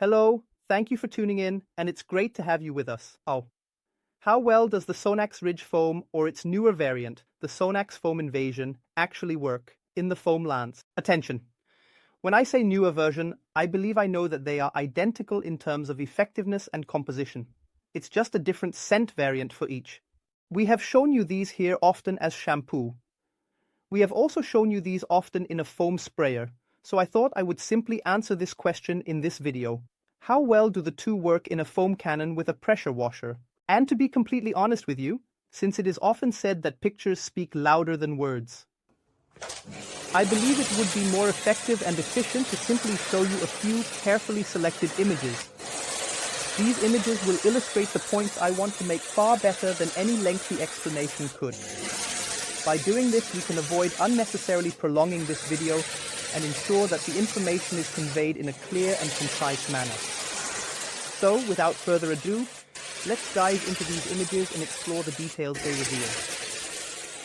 Hello, thank you for tuning in, and it's great to have you with us. Oh, how well does the SONAX Ridge Foam or its newer variant, the SONAX Foam Invasion, actually work in the foam lance? Attention! When I say newer version, I believe I know that they are identical in terms of effectiveness and composition. It's just a different scent variant for each. We have shown you these here often as shampoo. We have also shown you these often in a foam sprayer, so I thought I would simply answer this question in this video. How well do the two work in a foam cannon with a pressure washer? And to be completely honest with you, since it is often said that pictures speak louder than words, I believe it would be more effective and efficient to simply show you a few carefully selected images. These images will illustrate the points I want to make far better than any lengthy explanation could. By doing this, we can avoid unnecessarily prolonging this video and ensure that the information is conveyed in a clear and concise manner. So, without further ado, let's dive into these images and explore the details they reveal.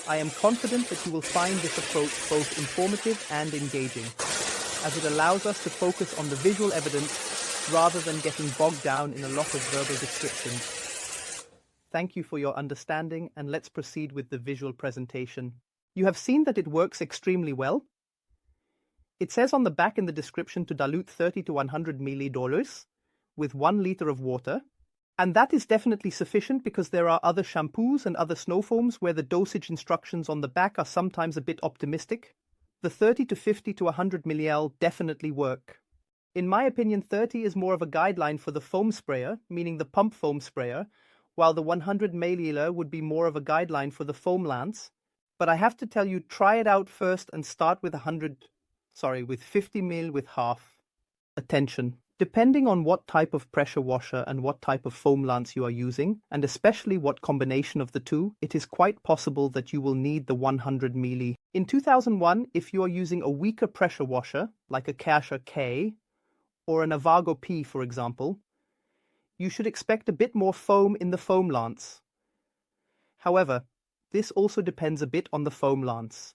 I am confident that you will find this approach both informative and engaging, as it allows us to focus on the visual evidence rather than getting bogged down in a lot of verbal descriptions. Thank you for your understanding, and let's proceed with the visual presentation. You have seen that it works extremely well. It says on the back in the description to dilute 30 to 100 milliliters with 1 liter of water. And that is definitely sufficient because there are other shampoos and other snow foams where the dosage instructions on the back are sometimes a bit optimistic. The 30 to 50 to 100 ml definitely work. In my opinion, 30 is more of a guideline for the foam sprayer, meaning the pump foam sprayer, while the 100 milliliter would be more of a guideline for the foam lance. But I have to tell you, try it out first and start with 50 ml with half. Attention. Depending on what type of pressure washer and what type of foam lance you are using, and especially what combination of the two, it is quite possible that you will need the 100 ml. In 2001, if you are using a weaker pressure washer, like a Karcher K or an Avago P for example, you should expect a bit more foam in the foam lance. However, this also depends a bit on the foam lance.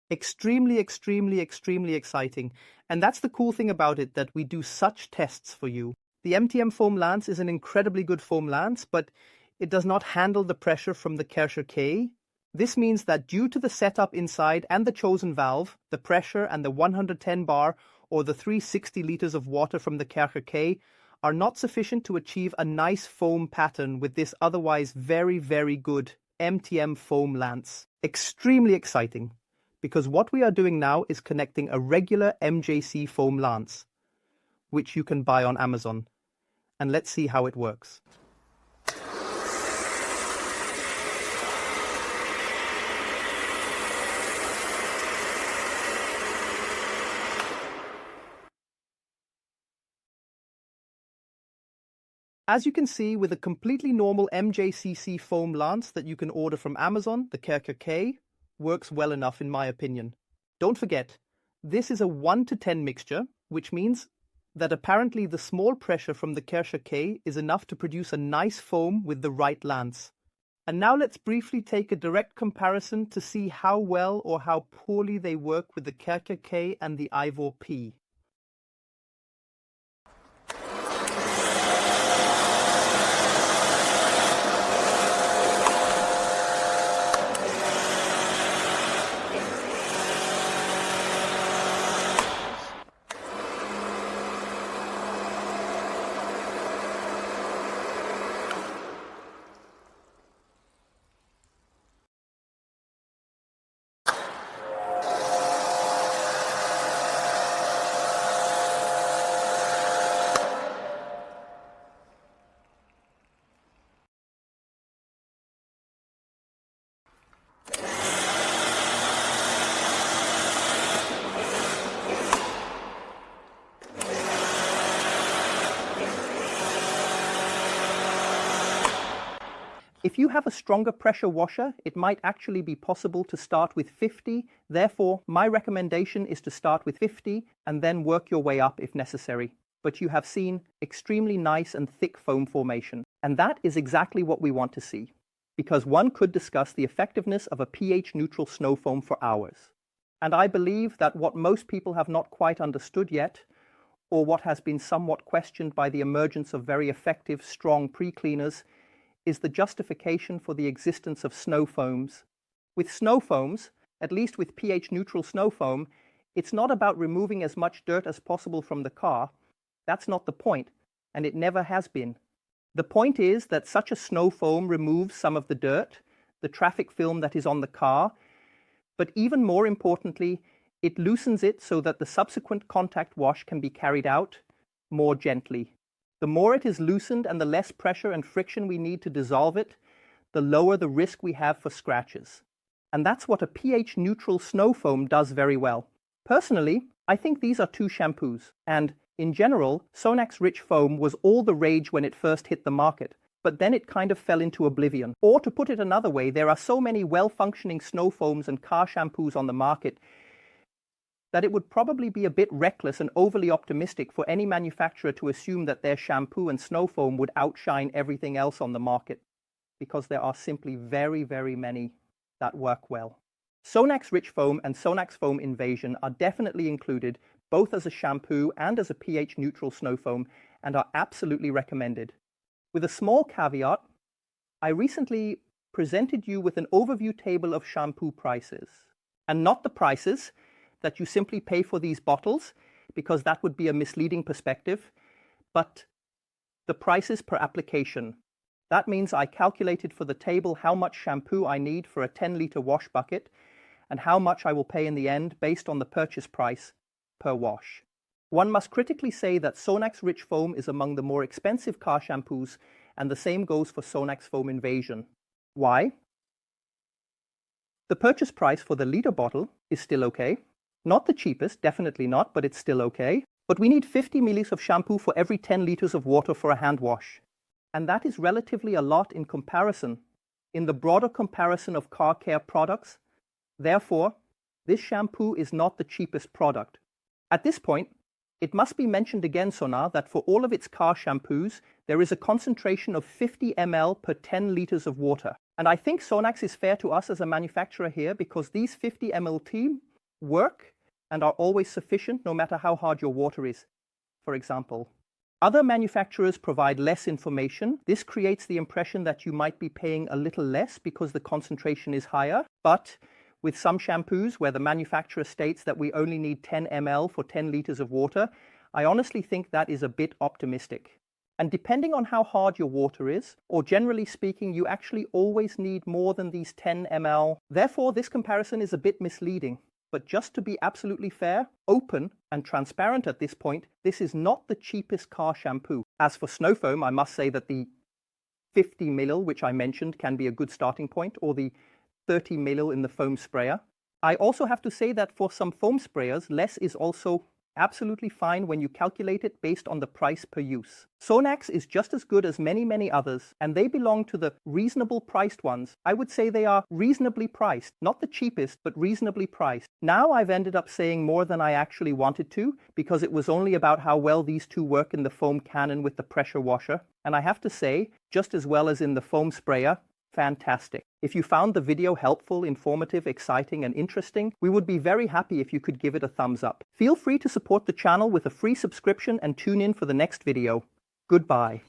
Extremely exciting. And that's the cool thing about it, that we do such tests for you. The MTM foam lance is an incredibly good foam lance, but it does not handle the pressure from the Karcher K. This means that due to the setup inside and the chosen valve, the pressure and the 110 bar or the 360 liters of water from the Karcher K are not sufficient to achieve a nice foam pattern with this otherwise very good MTM foam lance. Extremely exciting. Because what we are doing now is connecting a regular MJC foam lance, which you can buy on Amazon. And let's see how it works. As you can see, with a completely normal MJCC foam lance that you can order from Amazon, the Karcher K works well enough in my opinion. Don't forget, this is a 1 to 10 mixture, which means that apparently the small pressure from the Karcher K is enough to produce a nice foam with the right lance. And now let's briefly take a direct comparison to see how well or how poorly they work with the Karcher K and the Ivor P. If you have a stronger pressure washer, it might actually be possible to start with 50. Therefore, my recommendation is to start with 50 and then work your way up if necessary. But you have seen extremely nice and thick foam formation. And that is exactly what we want to see, because one could discuss the effectiveness of a pH-neutral snow foam for hours. And I believe that what most people have not quite understood yet, or what has been somewhat questioned by the emergence of very effective, strong pre-cleaners, is the justification for the existence of snow foams. With snow foams, at least with pH-neutral snow foam, it's not about removing as much dirt as possible from the car. That's not the point, and it never has been. The point is that such a snow foam removes some of the dirt, the traffic film that is on the car, but even more importantly, it loosens it so that the subsequent contact wash can be carried out more gently. The more it is loosened and the less pressure and friction we need to dissolve it, the lower the risk we have for scratches. And that's what a pH-neutral snow foam does very well. Personally, I think these are two shampoos, and in general, SONAX Rich Foam was all the rage when it first hit the market, but then it kind of fell into oblivion. Or to put it another way, there are so many well-functioning snow foams and car shampoos on the market that it would probably be a bit reckless and overly optimistic for any manufacturer to assume that their shampoo and snow foam would outshine everything else on the market, because there are simply very, very many that work well. SONAX Rich Foam and SONAX Foam Invasion are definitely included both as a shampoo and as a pH-neutral snow foam, and are absolutely recommended. With a small caveat, I recently presented you with an overview table of shampoo prices, and not the prices that you simply pay for these bottles, because that would be a misleading perspective, but the prices per application. That means I calculated for the table how much shampoo I need for a 10-liter wash bucket, and how much I will pay in the end based on the purchase price per wash. One must critically say that SONAX Rich Foam is among the more expensive car shampoos, and the same goes for SONAX Foam Invasion. Why? The purchase price for the liter bottle is still okay. Not the cheapest, definitely not, but it's still okay. But we need 50 ml of shampoo for every 10 liters of water for a hand wash. And that is relatively a lot in comparison, in the broader comparison of car care products. Therefore, this shampoo is not the cheapest product. At this point, it must be mentioned again, Sonar, that for all of its car shampoos, there is a concentration of 50 ml per 10 liters of water. And I think SONAX is fair to us as a manufacturer here, because these 50 ml work and are always sufficient no matter how hard your water is, for example. Other manufacturers provide less information. This creates the impression that you might be paying a little less because the concentration is higher. But with some shampoos where the manufacturer states that we only need 10 ml for 10 liters of water, I honestly think that is a bit optimistic. And depending on how hard your water is, or generally speaking, you actually always need more than these 10 ml. Therefore, this comparison is a bit misleading. But just to be absolutely fair, open and transparent at this point, this is not the cheapest car shampoo. As for snow foam, I must say that the 50 ml, which I mentioned, can be a good starting point, or the 30 ml in the foam sprayer. I also have to say that for some foam sprayers, less is also absolutely fine when you calculate it based on the price per use. SONAX is just as good as many others, and they belong to the reasonable priced ones. I would say they are reasonably priced, not the cheapest, but reasonably priced. Now I've ended up saying more than I actually wanted to, because it was only about how well these two work in the foam cannon with the pressure washer. And I have to say, just as well as in the foam sprayer, fantastic. If you found the video helpful, informative, exciting, and interesting, we would be very happy if you could give it a thumbs up. Feel free to support the channel with a free subscription and tune in for the next video. Goodbye.